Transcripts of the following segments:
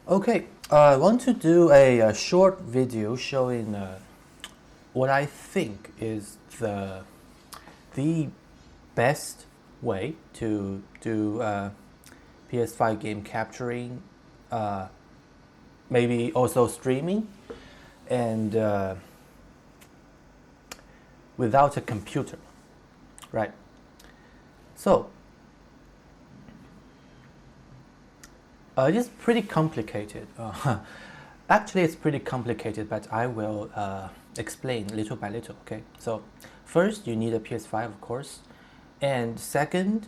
Okay, I want to do a short video showing what I think is the best way to do PS5 game capturing, maybe also streaming, and without a computer, right? So it is pretty complicated. Actually, it's pretty complicated, but I will explain little by little. Okay. So first, you need a PS5, of course, and second,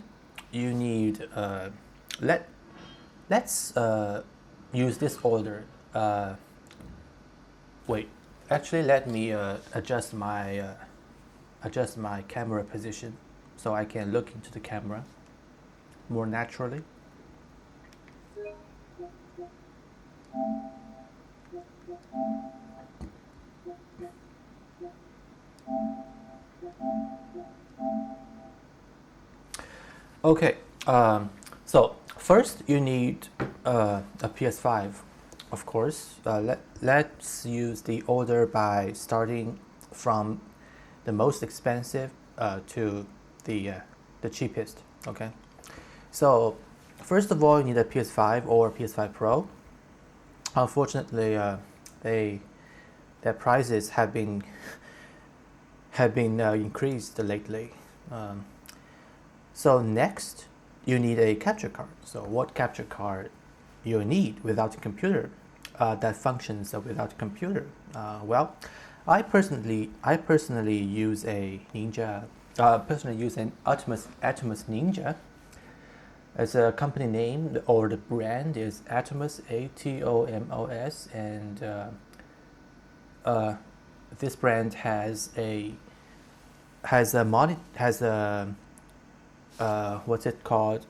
you need let's use this order. Wait, actually, let me adjust my camera position so I can look into the camera more naturally. Okay, so first you need a PS5, of course. Let's use the order by starting from the most expensive to the cheapest. Okay, so first of all, you need a PS5 or PS5 Pro. Unfortunately, their prices have been increased lately. So next, you need a capture card. So what capture card you need without a computer that functions without a computer? Well, I personally use a Ninja. Personally use an Atomos Ninja. As a company name or the brand is Atomos, ATOMOS, and this brand has what's it called?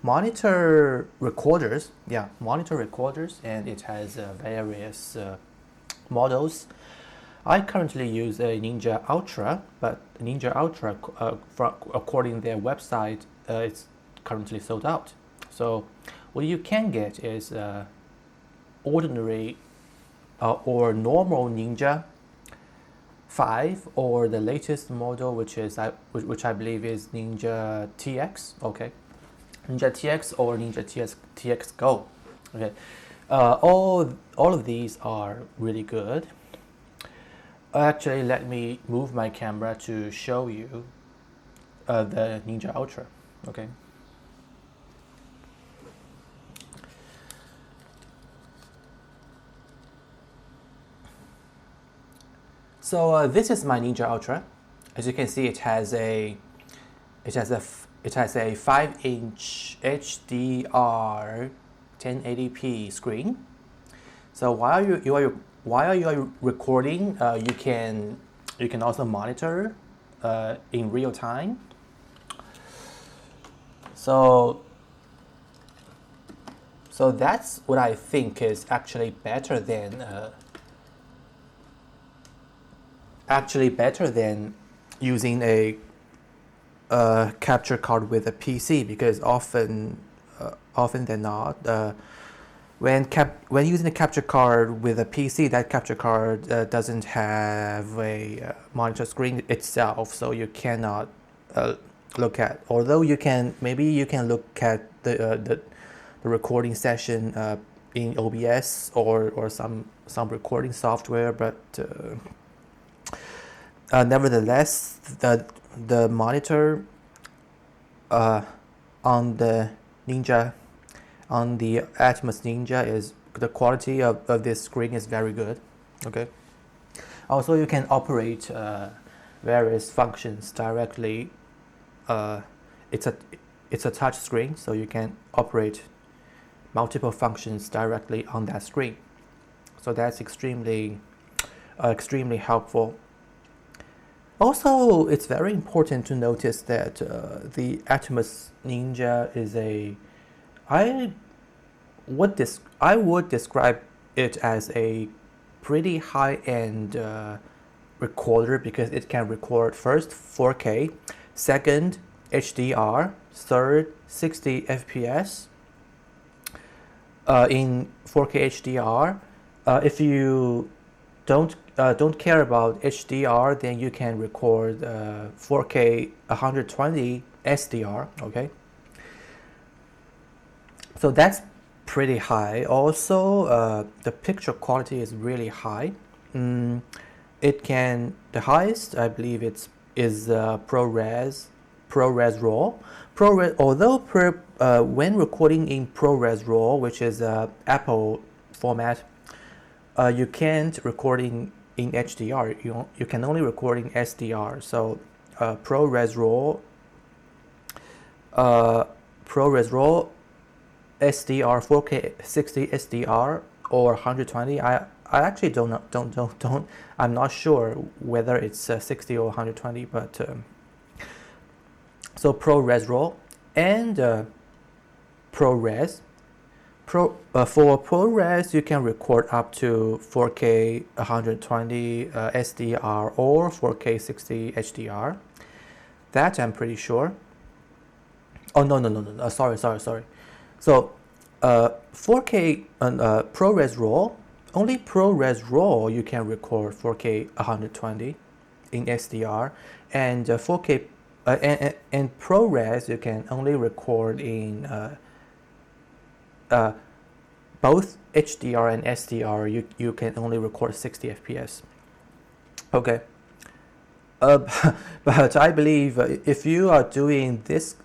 Monitor recorders. Yeah, monitor recorders, and it has various models. I currently use a Ninja Ultra, but Ninja Ultra, according to their website, it's currently sold out. So what you can get is ordinary or normal Ninja 5, or the latest model, which I believe is Ninja TX. Okay, Ninja TX or Ninja TX Go. Okay, all of these are really good. Actually, let me move my camera to show you the Ninja Ultra. Okay. So this is my Ninja Ultra. As you can see, it has a 5-inch HDR 1080p screen. So while you are recording, you can also monitor in real time. So that's what I think is actually better than using a capture card with a PC, because often than not, when using a capture card with a PC, that capture card doesn't have a monitor screen itself, so you cannot look at. Although you can look at the recording session in OBS or some recording software, but nevertheless, the monitor on the Atomos Ninja is the quality of this screen is very good. Okay. Also, you can operate various functions directly. It's a touch screen, so you can operate multiple functions directly on that screen. So that's extremely helpful. Also, it's very important to notice that the Atomos Ninja is I would describe it as a pretty high-end recorder, because it can record first 4K, second HDR, third 60 FPS, in 4K HDR. If you don't care about HDR, then you can record 4K 120 SDR. Okay, so that's pretty high. Also, the picture quality is really high. The highest I believe is ProRes RAW. Although when recording in ProRes RAW, which is Apple format, you can't record in HDR. You can only record in SDR. So ProRes RAW SDR 4K 60 SDR or 120. I actually don't. I'm not sure whether it's 60 or 120, but so ProRes RAW and ProRes. For ProRes, you can record up to 4K 120 SDR or 4K 60 HDR. That I'm pretty sure. Oh no. Sorry. So 4K ProRes RAW, only ProRes RAW you can record 4K 120 in SDR, and 4K and ProRes you can only record in both HDR and SDR. You can only record 60 FPS. Okay. But I believe if you are doing this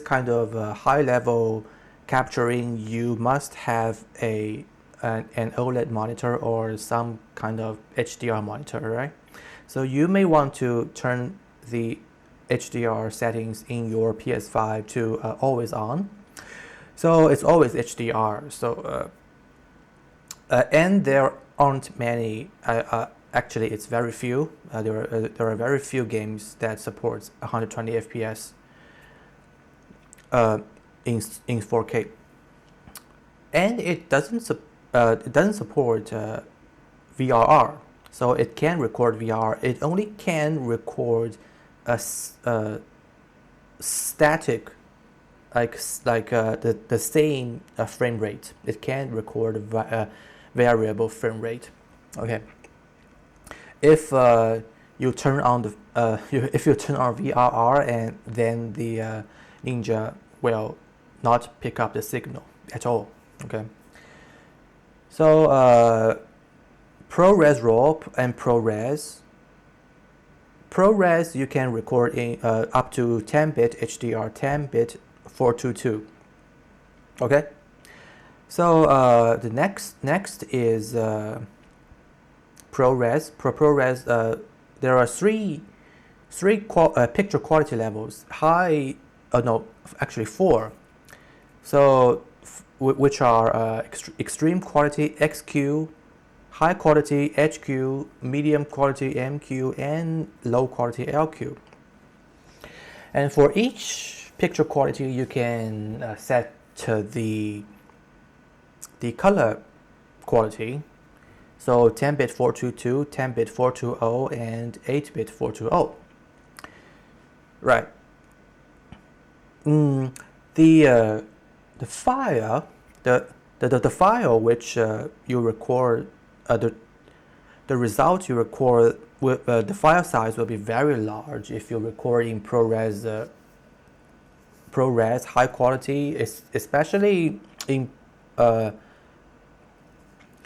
kind of high level capturing, you must have an OLED monitor or some kind of HDR monitor, right? So you may want to turn the HDR settings in your PS5 to always on. So it's always HDR. So and there aren't many. Actually, it's very few. There are very few games that supports 120 FPS in 4K, and it doesn't support VRR. So it can record VR. It only can record a static, like the same frame rate. It can't record a variable frame rate. Okay. If you turn on the if you turn on VRR, and then the Ninja will not pick up the signal at all. Okay. So ProRes RAW and ProRes you can record in up to 10-bit HDR, 10-bit 422. Okay. So the next is ProRes. ProRes. There are three picture quality levels. High. No, actually four. So which are extreme quality XQ, high quality HQ, medium quality MQ, and low quality LQ. And for each picture quality, you can set the color quality. So 10-bit 422, 10-bit 420, and 8-bit 420. Right. The file which you record, the result you record with the file size will be very large if you record in ProRes high quality, especially in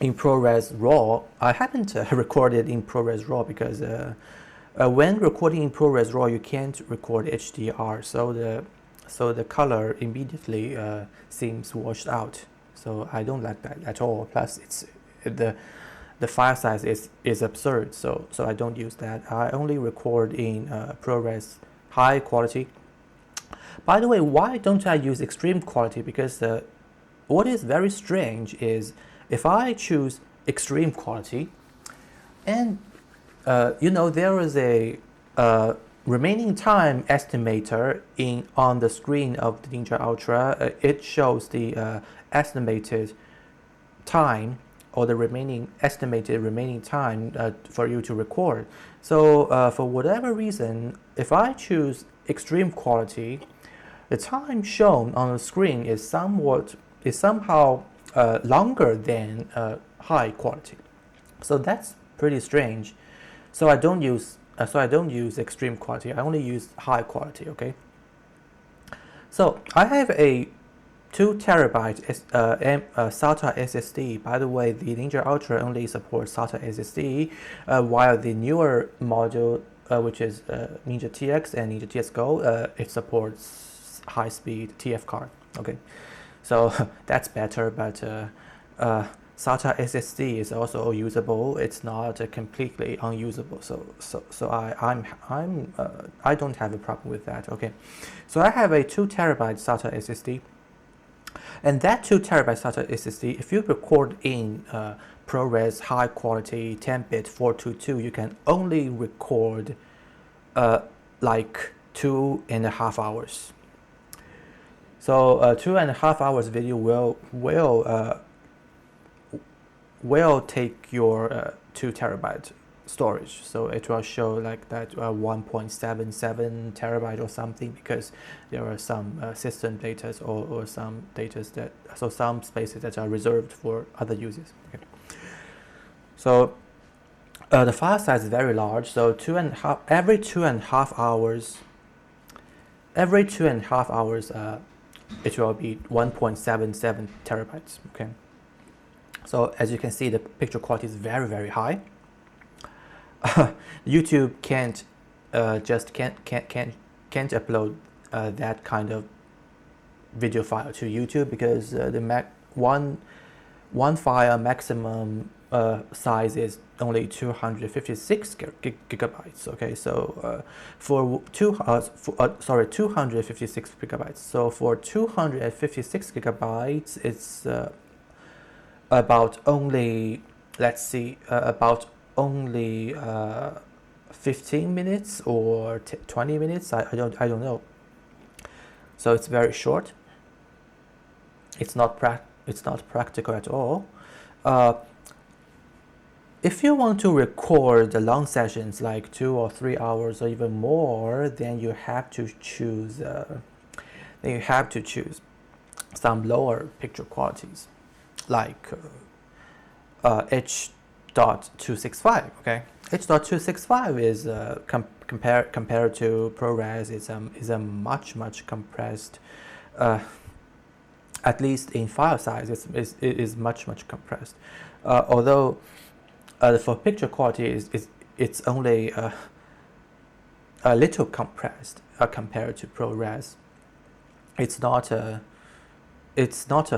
ProRes RAW. I haven't recorded in ProRes RAW because when recording in ProRes RAW you can't record HDR, so the color immediately seems washed out. So I don't like that at all. Plus the file size is absurd, so I don't use that. I only record in ProRes high quality. By the way, why don't I use extreme quality? Because what is very strange is if I choose extreme quality, and there is a remaining time estimator on the screen of the Ninja Ultra. It shows the estimated time, or the estimated remaining time for you to record. So for whatever reason, if I choose extreme quality, the time shown on the screen is somehow longer than high quality. So that's pretty strange. So I don't use extreme quality. I only use high quality. Okay. So I have a 2 terabyte SATA SSD. By the way, the Ninja Ultra only supports SATA SSD, while the newer model, which is Ninja TX and Ninja TX Go, it supports high-speed TF card. Okay, so that's better, but SATA SSD is also usable. It's not completely unusable. So I don't have a problem with that. Okay, so I have a 2 terabyte SATA SSD, and that 2 terabyte SATA SSD, if you record in ProRes high quality 10-bit 422, you can only record like 2.5 hours. So 2.5 hours video will take your 2 terabyte storage. So it will show like that 1.77 terabyte or something, because there are some system data or some data that, so some spaces that are reserved for other users. Okay. So the file size is very large. So every 2.5 hours, it will be 1.77 terabytes. Okay. So as you can see, the picture quality is very, very high. YouTube can't upload that kind of video file to YouTube, because the one file maximum size is only 256 gigabytes. Okay, so for 256 gigabytes. So for 256 gigabytes, it's about only, let's see, about only 15 minutes or 20 minutes. I don't know. So it's very short. It's not practical at all. If you want to record the long sessions like 2 or 3 hours or even more, then you have to choose some lower picture qualities, like H.265. Okay, H.265 is compared to ProRes is a much compressed. At least in file size, it is much compressed. Although for picture quality, it's only a little compressed compared to ProRes. It's not a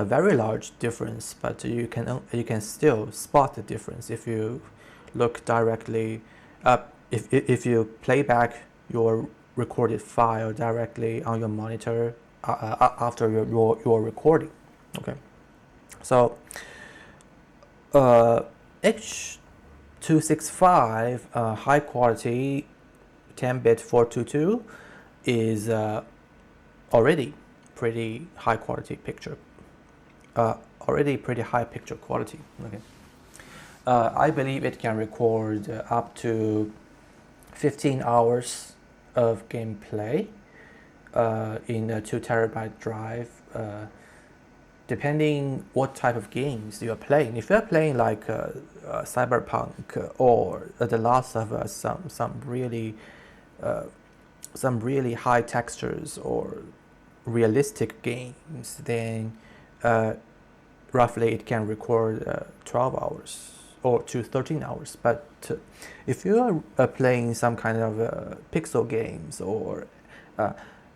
very large difference, but you can still spot the difference if you look directly. If you play back your recorded file directly on your monitor after your recording. Okay, so H.265 high quality 10-bit 422 is already pretty high quality picture. Already pretty high picture quality. Okay, I believe it can record up to 15 hours of gameplay in a 2 terabyte drive, depending what type of games you are playing. If you are playing like Cyberpunk or The Last of Us, some really high textures or realistic games, then roughly it can record 12 hours or to 13 hours. But if you are playing some kind of pixel games or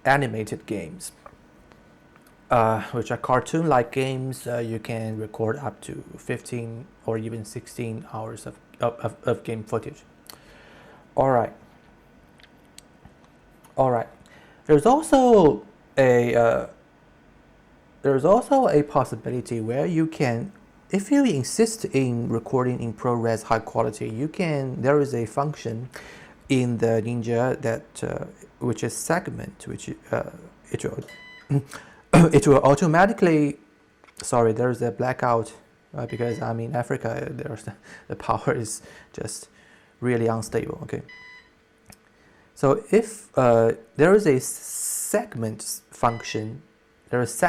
animated games, which are cartoon-like games, you can record up to 15 or even 16 hours of game footage. All right. There's also a possibility where you can, if you insist in recording in ProRes high quality, you can. There is a function in the Ninja that which is segment, which it will automatically. Sorry, there's a blackout because I'm in Africa. The power is just really unstable. Okay. So if there is a segment function, there is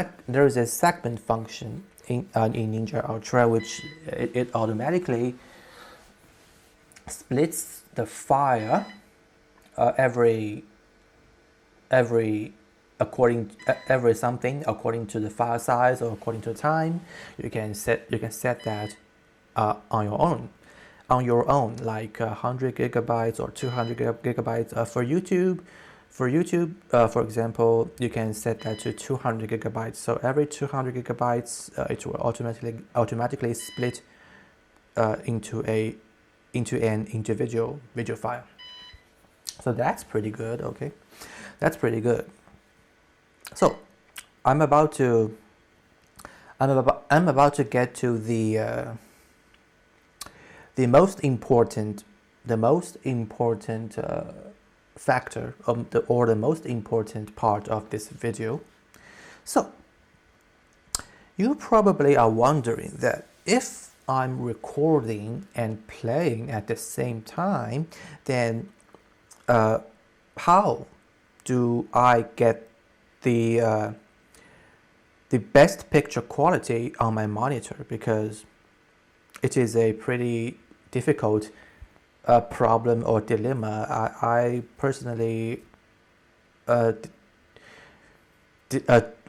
a segment function in Ninja Ultra, which it automatically splits the file every something according to the file size or according to the time. You can set that on your own, like 100 gigabytes or 200 gigabytes for YouTube. For example, you can set that to 200 gigabytes. So every 200 gigabytes, it will automatically split into an individual video file. So that's pretty good. Okay, that's pretty good. So I'm about to get to the most important factor or the most important part of this video. So you probably are wondering that if I'm recording and playing at the same time, then how do I get the best picture quality on my monitor? Because it is a pretty difficult problem or dilemma. I personally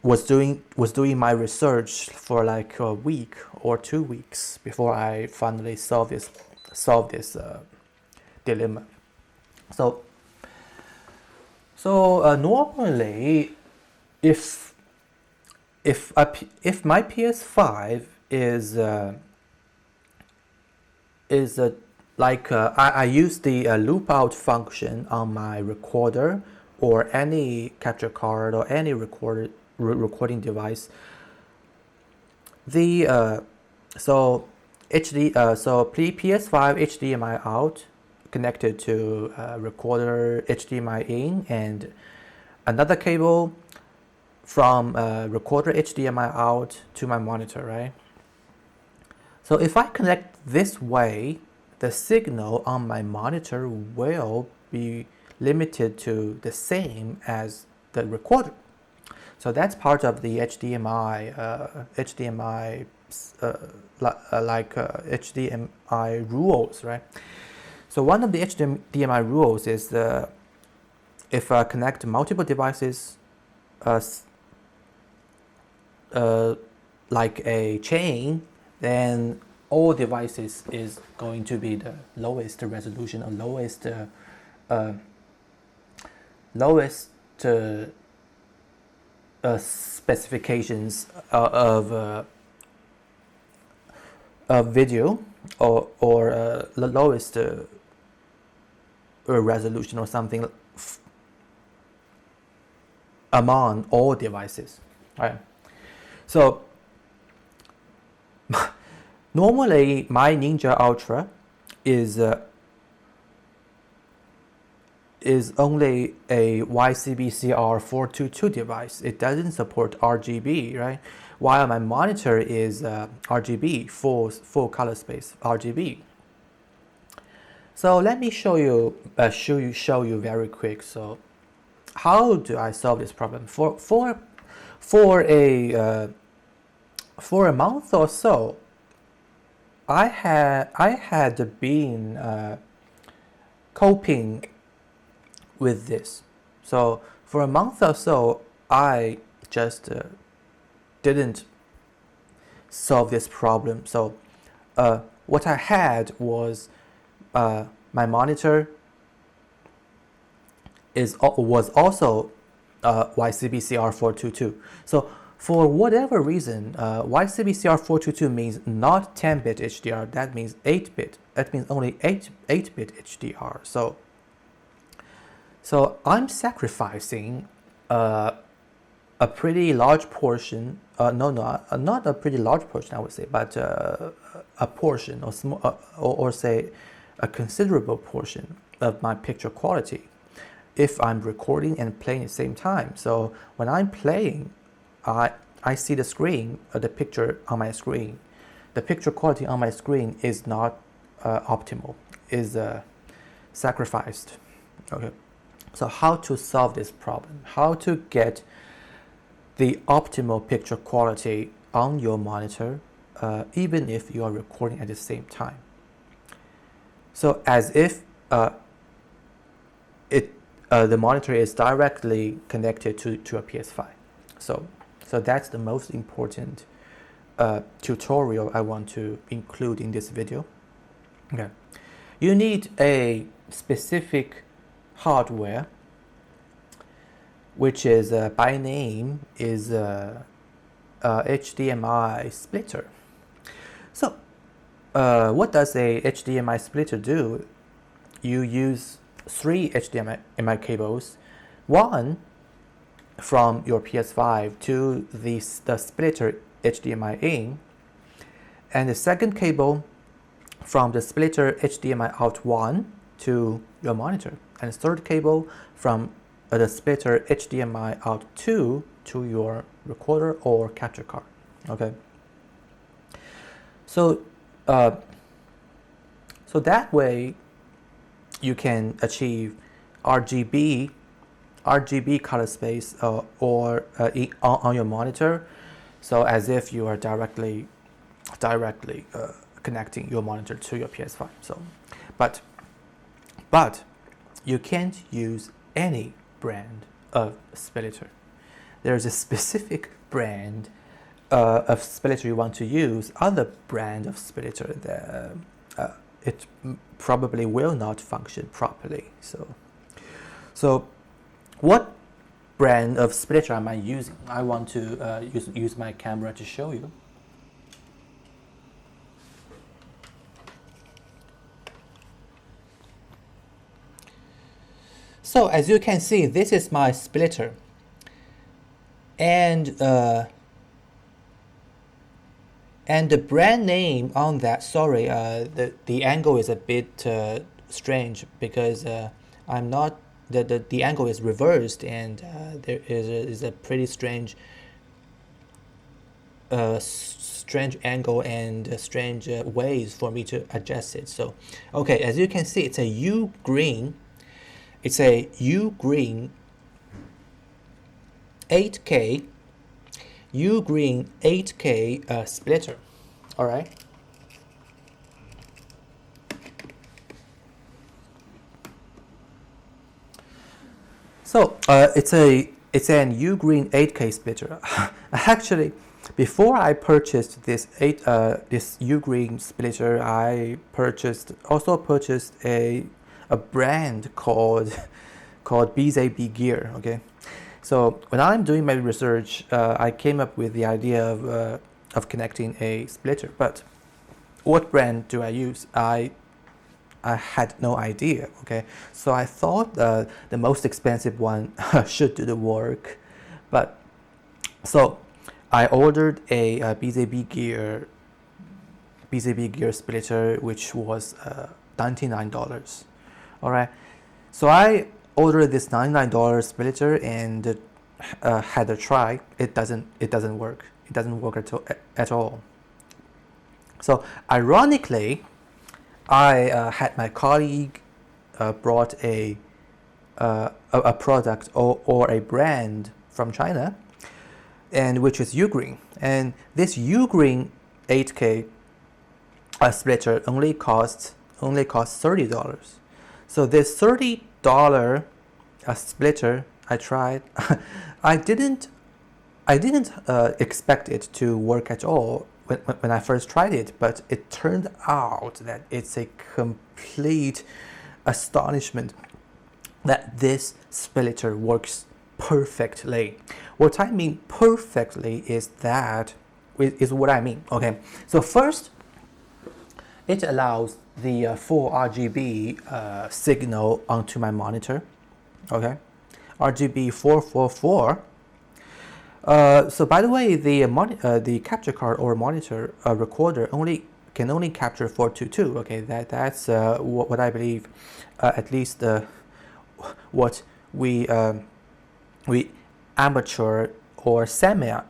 was doing my research for like a week or 2 weeks before I finally solved this dilemma. So normally, if my PS5 is I use the loop out function on my recorder or any capture card or any recording device. So PS5 HDMI out connected to recorder HDMI in, and another cable from recorder HDMI out to my monitor, right? So if I connect this way, the signal on my monitor will be limited to the same as the recorder. So that's part of the HDMI rules, right? So one of the HDMI rules is if I connect multiple devices like a chain, then all devices is going to be the lowest resolution or lowest specifications of video or the lowest resolution or something among all devices, right? So normally my Ninja Ultra is only a YCbCr422 device. It doesn't support RGB, right? While my monitor is RGB, full color space RGB. So let me show you very quick. So how do I solve this problem? For a month or so, I had been coping with this. So for a month or so, I just didn't solve this problem. So what I had was my monitor was also YCbCr422. So for whatever reason, YCbCr422 means not 10-bit HDR. That means 8-bit. That means only 8-bit HDR. So I'm sacrificing a pretty large portion. Not a pretty large portion, I would say, but a portion or small, or say a considerable portion of my picture quality if I'm recording and playing at the same time. So when I'm playing, I see the screen, the picture on my screen. The picture quality on my screen is not optimal, is sacrificed. Okay. So how to solve this problem? How to get the optimal picture quality on your monitor, even if you are recording at the same time. So as if the monitor is directly connected to a PS5. So that's the most important tutorial I want to include in this video. Okay, you need a specific hardware, which is by name is HDMI splitter. So what does a HDMI splitter do? You use 3 HDMI cables, one from your PS5 to the splitter HDMI in, and the second cable from the splitter HDMI out 1 to your monitor, and the third cable from the splitter HDMI out 2 to your recorder or capture card. Okay. So that way you can achieve RGB color space on your monitor, so as if you are directly connecting your monitor to your PS5. So, but you can't use any brand of splitter. There's a specific brand of splitter you want to use. Other brand of splitter that it probably will not function properly. So what brand of splitter am I using? I want to use my camera to show you. So as you can see, this is my splitter, and the brand name on that, sorry, the angle is a bit strange because I'm not, the angle is reversed, and there is a pretty strange angle and strange ways for me to adjust it. So okay, as you can see, it's a U-green 8K U-green 8K splitter. All right. So it's an U-green 8K splitter. Actually, before I purchased this U-green splitter, I also purchased a brand called BZB Gear. Okay. So when I'm doing my research, I came up with the idea of connecting a splitter. But what brand do I use? I had no idea. Okay, so I thought the most expensive one should do the work. But so I ordered a BZB Gear splitter, which was $99. All right, so I ordered this $99 splitter and had a try. It doesn't work. It doesn't work at all. So ironically, I had my colleague brought a product or a brand from China, and which is U-green, and this U-green 8K splitter only costs $30. So this $30 splitter I tried, I didn't expect it to work at all when I first tried it, but it turned out that it's a complete astonishment that this splitter works perfectly. What I mean perfectly is what I mean. Okay, so first, it allows the full RGB signal onto my monitor. Okay, RGB 444. So by the way, the capture card or monitor recorder can only capture 422. Okay, that's what I believe, at least what we amateur or semi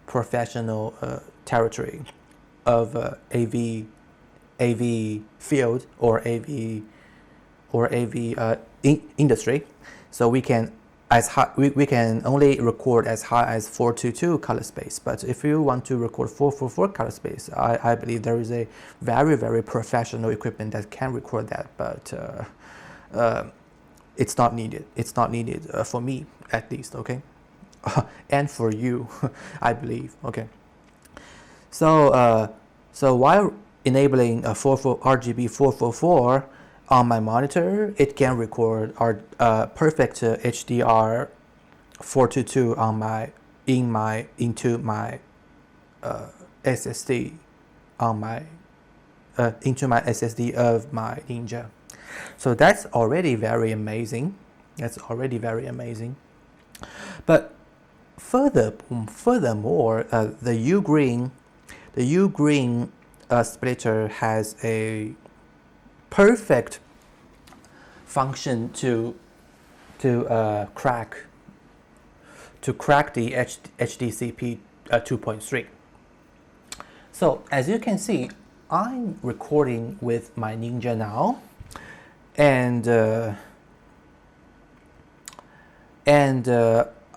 professional territory of AV field or AV industry. So we can as high, we can only record as high as 422 color space. But if you want to record 444 color space, I believe there is a very professional equipment that can record that. But it's not needed. It's not needed for me, at least. Okay, and for you, I believe. Okay. So so while enabling RGB 444 on my monitor, it can record perfect HDR 422 on into my SSD on my into my SSD of my Ninja. So that's already very amazing. That's already very amazing. But furthermore, the U-Green splitter has a perfect function to crack the HDCP 2.3. So as you can see, I'm recording with my Ninja now, and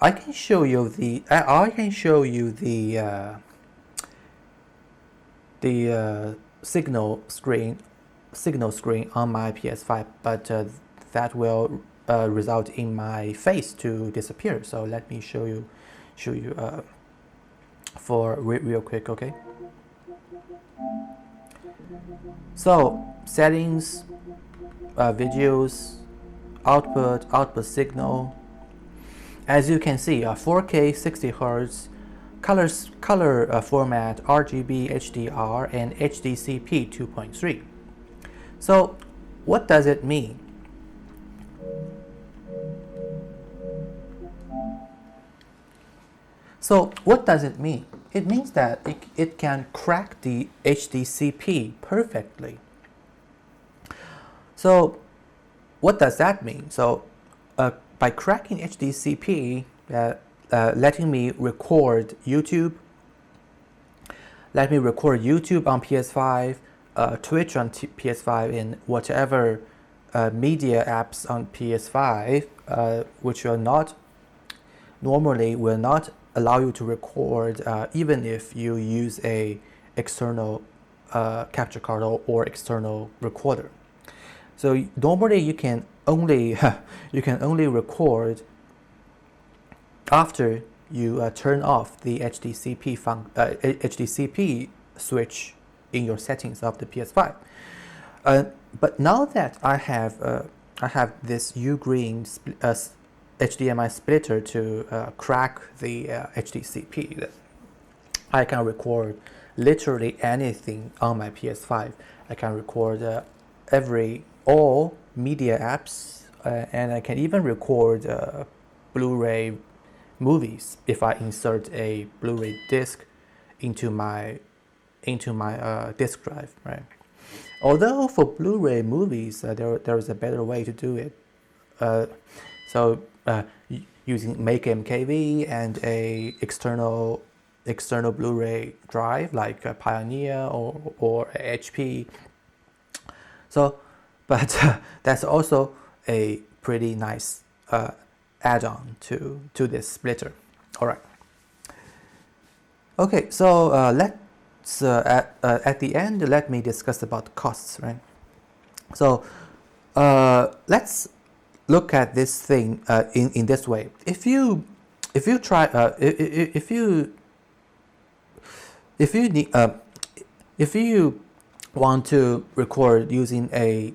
I can show you the signal screen on my PS5, but that will result in my face to disappear. So let me show you for real quick. Okay. So settings, videos, output signal. As you can see, 4K 60 Hz, color format, RGB, HDR, and HDCP 2.3. So what does it mean? So what does it mean? It means that it can crack the HDCP perfectly. So what does that mean? So by cracking HDCP, letting me record YouTube, on PS5, Twitch on PS5, and whatever media apps on PS5, which will not allow you to record, even if you use a external capture card or external recorder. So normally you can only record after you turn off the HDCP switch in your settings of the PS5. But now that I have this U-Green HDMI splitter to crack the HDCP, I can record literally anything on my PS5. I can record all media apps, and I can even record Blu-ray movies if I insert a Blu-ray disc into my disk drive, right? Although for Blu-ray movies, there is a better way to do it. Using Make MKV and a external Blu-ray drive like Pioneer or HP. So, but that's also a pretty nice add-on to this splitter. All right. Okay, so let's at the end, let me discuss about costs, right? So let's look at this thing in this way. If you want to record using a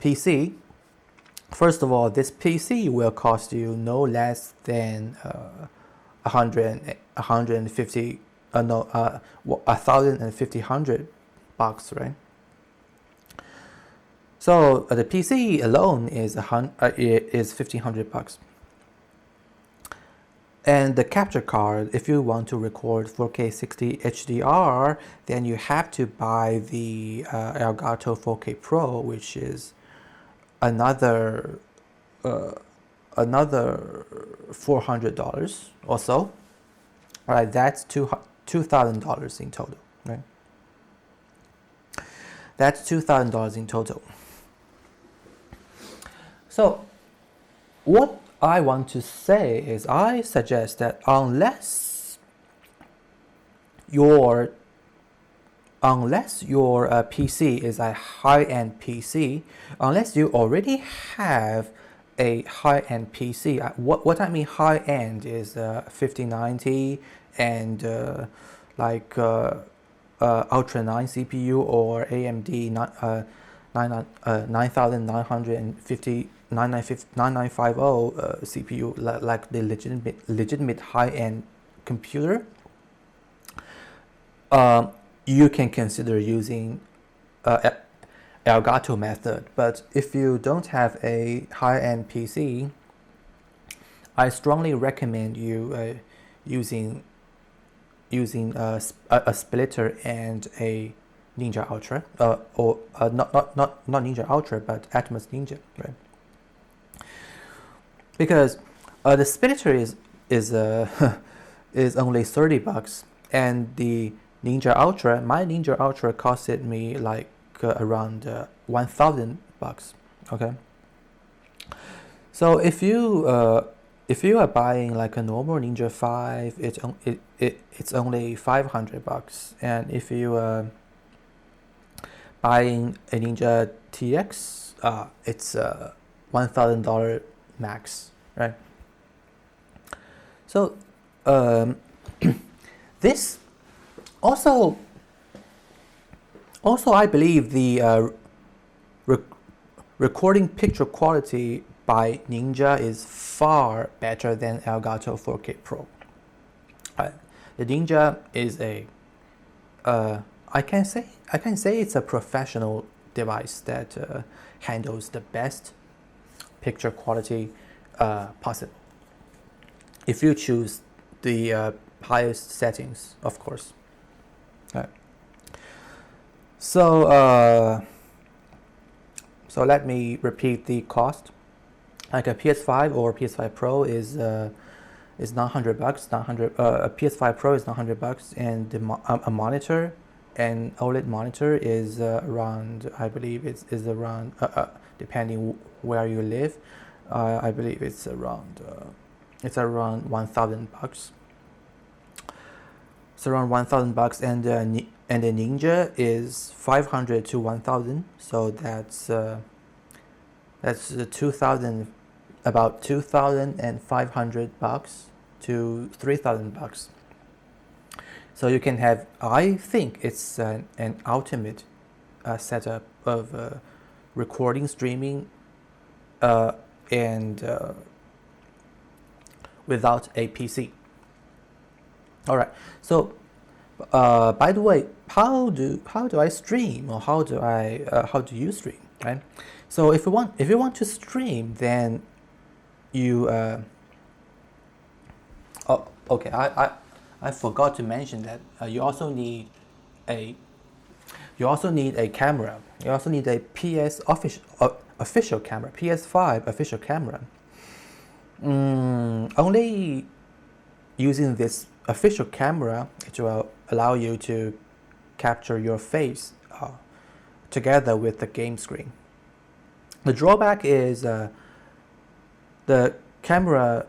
PC, first of all, this PC will cost you no less than $1,500, right? So the PC alone is $1,500, and the capture card, if you want to record 4K 60 HDR, then you have to buy the Elgato 4K Pro, which is another $400 or so. All right, that's $2,000 in total, right? That's $2,000 in total. So what I want to say is I suggest that unless your PC is a high-end PC, unless you already have a high-end PC, what I mean high-end is 5090 and Ultra 9 CPU or AMD 9950 9950 CPU, like the legitimate high-end computer. You can consider using Elgato method. But if you don't have a high-end PC, I strongly recommend you using a splitter and a Ninja Ultra, or not Ninja Ultra, but Atmos Ninja, right? Because the splitter is is only $30, and the Ninja Ultra, my Ninja Ultra costed me like around $1,000. Okay. So if you are buying like a normal Ninja 5, it's only $500, and if you buying a Ninja TX, it's $1,000 max, right? So this also I believe the recording picture quality by Ninja is far better than Elgato 4K Pro. The Ninja is a I can say it's a professional device that handles the best picture quality possible. If you choose the highest settings, of course. Right. So let me repeat the cost. Like a PS5 or PS5 Pro is $900. A PS5 Pro is $900, and a monitor, an OLED monitor, is around, I believe is around depending where you live, I believe it's around $1,000. It's around $1,000, and the Ninja is $500 to $1,000. So that's 2,000, about $2,500 to $3,000. So you can have, I think it's an ultimate setup of recording, streaming, and without a PC. All right. So, by the way, how do I stream, or how do you stream, right? So if you want to stream, then you okay. I forgot to mention that you also need a camera. You also need a official camera, PS5 official camera. Only using this official camera, it will allow you to capture your face together with the game screen. The drawback is the camera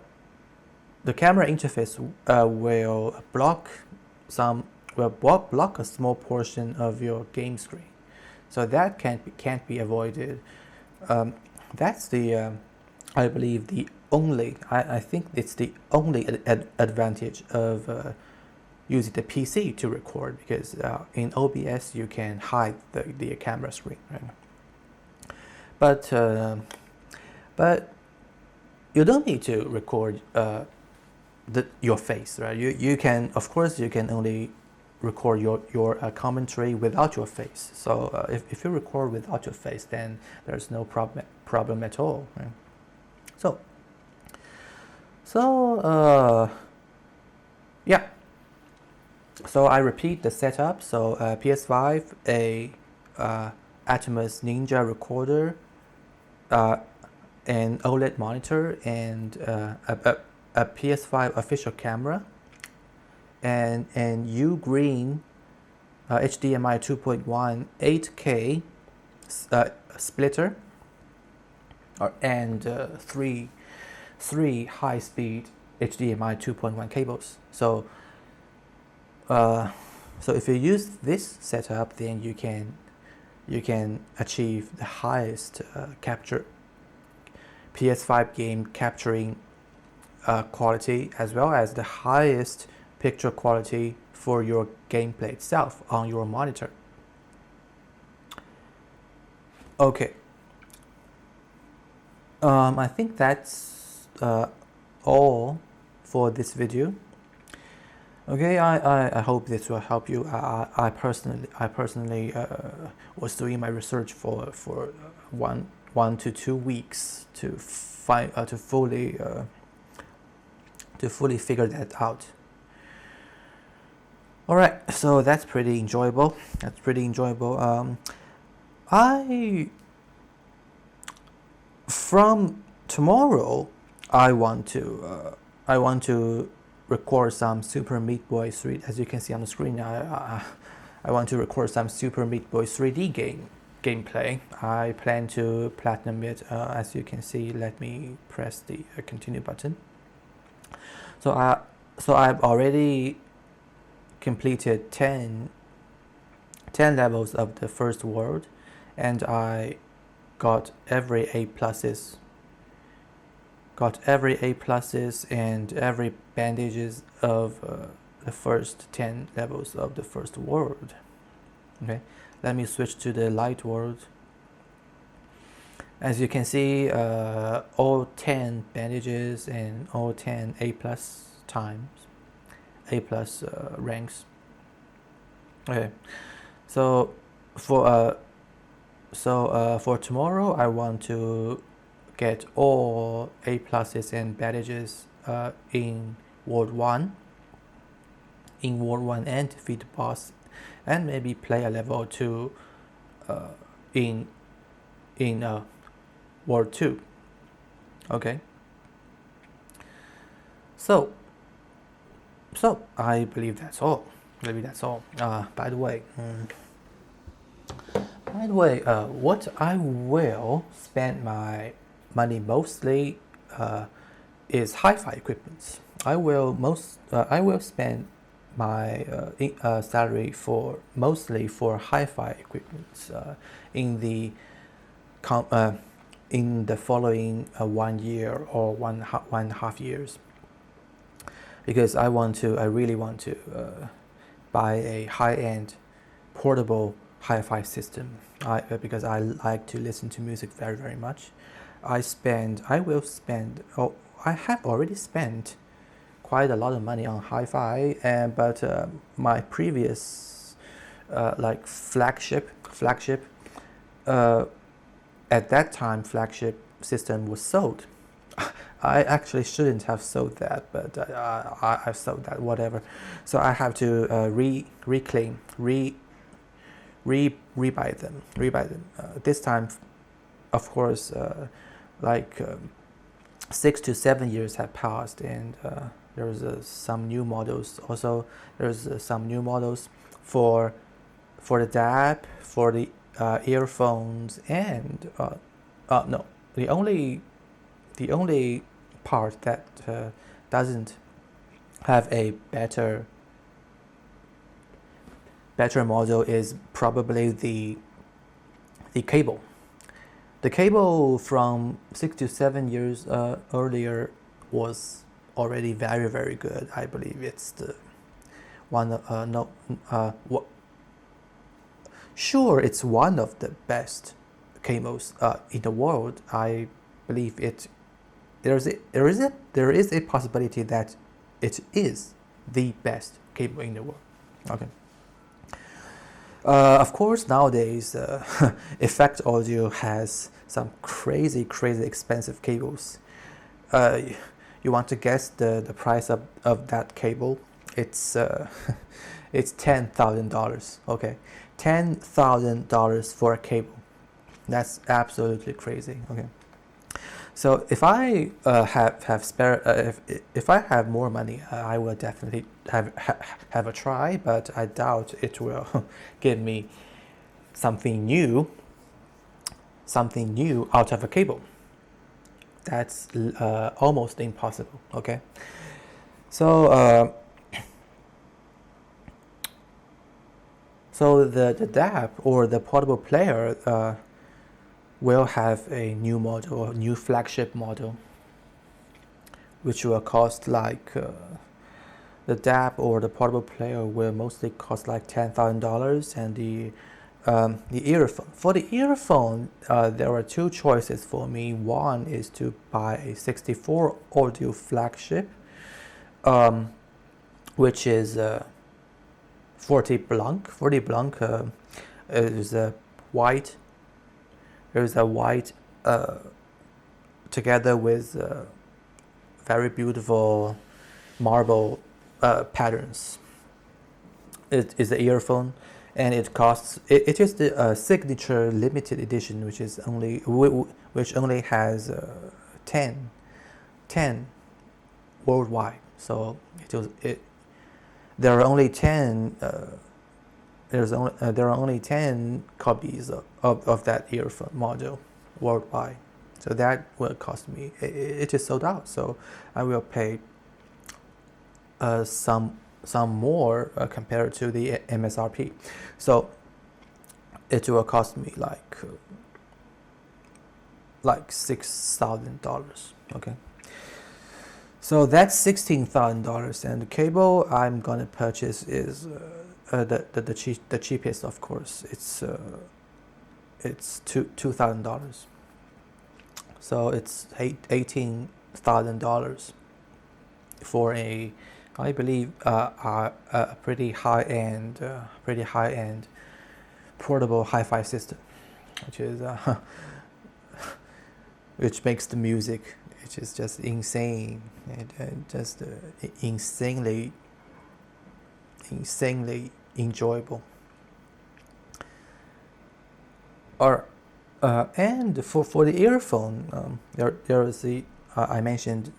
interface will block a small portion of your game screen, so that can't be avoided. That's the I believe the only, I think it's the only advantage of using the PC to record, because in OBS you can hide the camera screen, right? But you don't need to record your face, right? You can, of course, you can only record your commentary without your face. So if you record without your face, then there's no problem at all, right? So yeah. So I repeat the setup. So PS5, a Atmos Ninja recorder, an OLED monitor, and a PS5 official camera, and Ugreen HDMI 2.1 8K splitter, and three 3 high-speed HDMI 2.1 cables. So if you use this setup, then you can achieve the highest capture PS5 game capturing quality, as well as the highest picture quality for your gameplay itself on your monitor. Okay. I think that's all for this video. Okay, I hope this will help you. I personally was doing my research for 1 to 2 weeks to find to fully figure that out. All right, so that's pretty enjoyable. From tomorrow, I want to record some Super Meat Boy 3. As you can see on the screen, I want to record some Super Meat Boy 3D gameplay. I plan to platinum it. As you can see, let me press the continue button. So I've already completed 10 levels of the first world, and I got every A pluses. And every bandages of the first 10 levels of the first world. Okay, let me switch to the light world. As you can see, all 10 bandages and all 10 A plus ranks. Okay, so for tomorrow, I want to get all A pluses and bandages in World 1. And defeat the boss, and maybe play a level 2 in World 2. Okay. So I believe that's all. By the way, what I will spend my money mostly is hi-fi equipment. I will spend my salary mostly for hi-fi equipment in the following 1 year or one and a half years, because I really want to buy a high-end portable hi-fi system. Because I like to listen to music very, very much. I have already spent quite a lot of money on hi-fi, but my previous flagship at that time flagship system was sold. I actually shouldn't have sold that, but I've sold that, whatever. So I have to rebuy them. This time, of course, 6 to 7 years have passed, and there's some new models. Also, there's some new models for the DAB, for the earphones, and the only part that doesn't have a better model is probably the cable. The cable from 6 to 7 years earlier was already very, very good. I believe it's the one. Sure, it's one of the best cables in the world. I believe it. There is a possibility that it is the best cable in the world. Okay. Of course, nowadays, Effect Audio has some crazy expensive cables. You want to guess the price of that cable? It's $10,000. Okay, $10,000 for a cable. That's absolutely crazy. Okay. So if I have spare, if I have more money, I will definitely have a try, but I doubt it will give me something new out of a cable. that's almost impossible. Okay, so so the DAP or the portable player will have a new model, or new flagship model, which will cost like the DAP or the portable player will mostly cost like $10,000, and the earphone. For the earphone, there are two choices for me. One is to buy a 64 audio flagship, which is 40 blanc. 40 blanc is a white. There is a white together with very beautiful marble patterns. It is the earphone, and it costs. It is the signature limited edition, which is only has 10 worldwide. So there are only 10. There are only 10 copies of that earphone model worldwide. So that will cost me. It is sold out. So I will pay some more compared to the MSRP. So it will cost me like $6,000. Okay. So that's $16,000, and the cable I'm gonna purchase is the cheapest, of course. It's $2,000. So it's $18,000 for I believe a pretty high end portable hi-fi system, which is which makes the music, which is just insane, and just insanely enjoyable. And for the earphone, there is I mentioned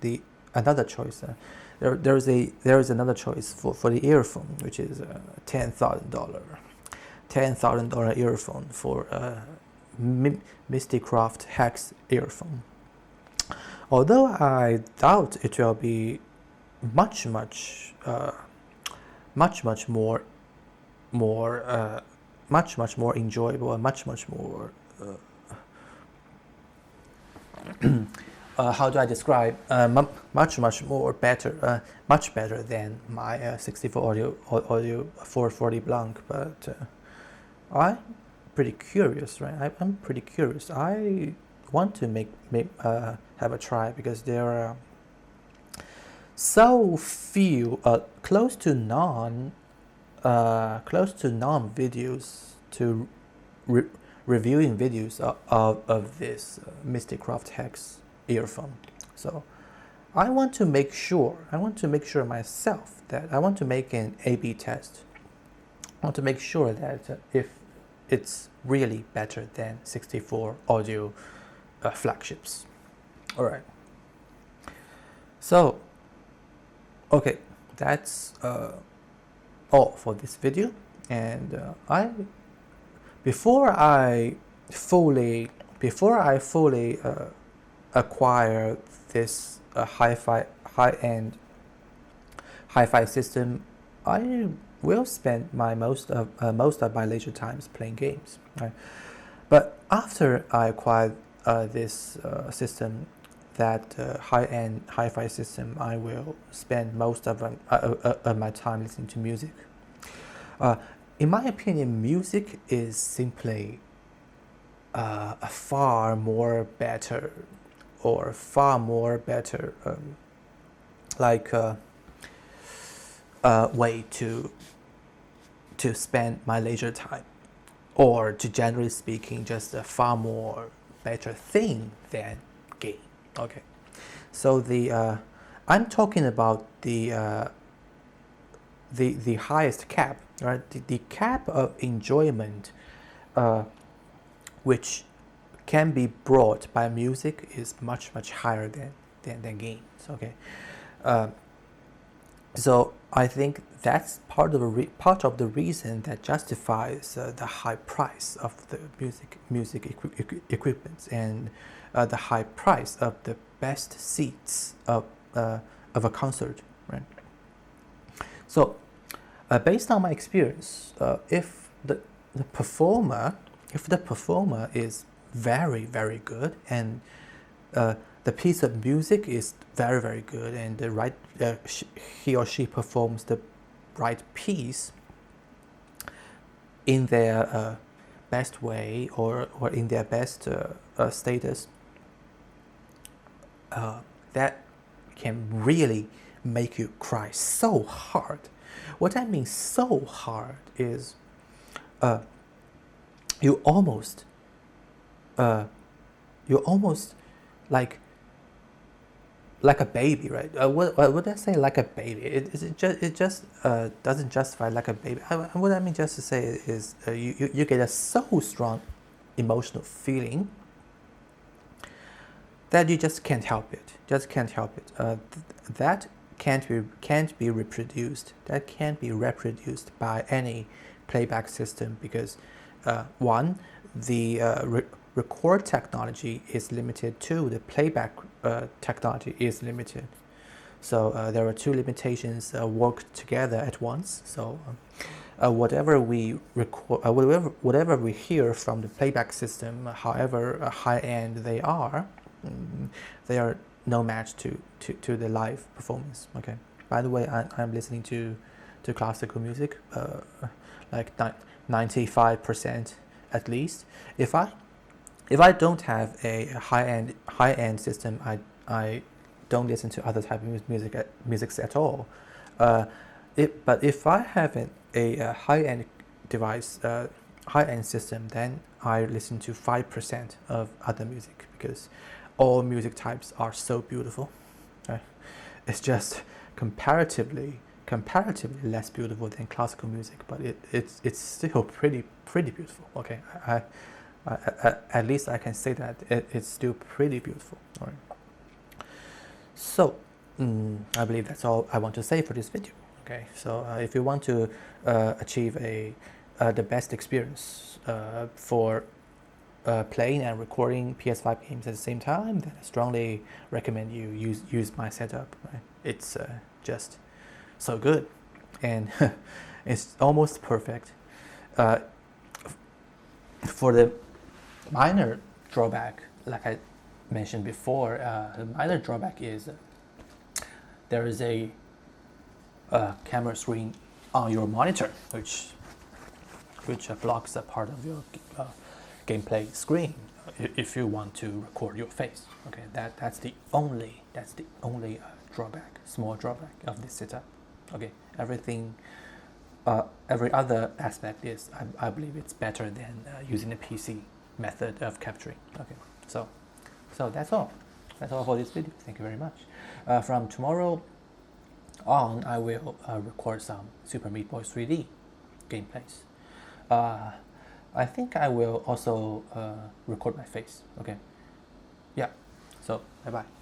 another choice. There is another choice for the earphone, which is $10,000 earphone for Misty-Craft Hex earphone. Although I doubt it will be much more enjoyable, and much more how do I describe much more better, much better than my 64 audio 440 blanc. But I'm pretty curious, right? I'm pretty curious. I want to have a try, because there are so few, close to none videos to reviewing videos of this Misty-Craft Hex earphone. So I want to make sure myself that I want to make an A/B test. I want to make sure that if it's really better than 64 audio flagships. All right. So, okay, that's all for this video. And before I fully acquire this high-end hi-fi system, I will spend most of my leisure times playing games. Right? But after I acquire this system, that high-end hi-fi system, I will spend most of my time listening to music. In my opinion, music is simply a far more better way to spend my leisure time, or to generally speaking, just a far more better thing than game. Okay, so I'm talking about the highest cap, right? The cap of enjoyment, which can be brought by music, is much higher than games. Okay, so I think that's part of the reason that justifies the high price of the music equipment, and the high price of the best seats of a concert, right? So, based on my experience, if the performer is very, very good, and the piece of music is very, very good, and the right he or she performs the right piece in their best way, or in their best status, that can really make you cry so hard. What I mean so hard is you almost like a baby, right? What would I say, like a baby? It just doesn't justify like a baby. What I mean just to say is you get a so strong emotional feeling that you just can't help it. That can't be reproduced. That can't be reproduced by any playback system, because one, the record technology is limited. Two, the playback technology is limited. So there are two limitations work together at once. So whatever we record, whatever we hear from the playback system, however high end they are no match to the live performance. Okay. By the way, I'm listening to classical music, like 95% at least. If I don't have a high end system, I don't listen to other type of music at all. But if I have a high end device, high end system, then I listen to 5% of other music, because all music types are so beautiful. Right? It's just comparatively less beautiful than classical music, but it's still pretty beautiful. Okay, at least I can say that it's still pretty beautiful. All right. So I believe that's all I want to say for this video. Okay, so if you want to achieve the best experience for playing and recording PS5 games at the same time, then I strongly recommend you use my setup. Right? It's just so good, and it's almost perfect. For the minor drawback, like I mentioned before, the minor drawback is there is a camera screen on your monitor, which blocks a part of your gameplay screen if you want to record your face. Okay, that's the only drawback, small drawback of this setup. Okay, everything, every other aspect is, I believe it's better than using the PC method of capturing. Okay, so that's all for this video. Thank you very much. From tomorrow on, I will record some Super Meat Boy 3D gameplays. I think I will also record my face. Okay, yeah, so bye bye.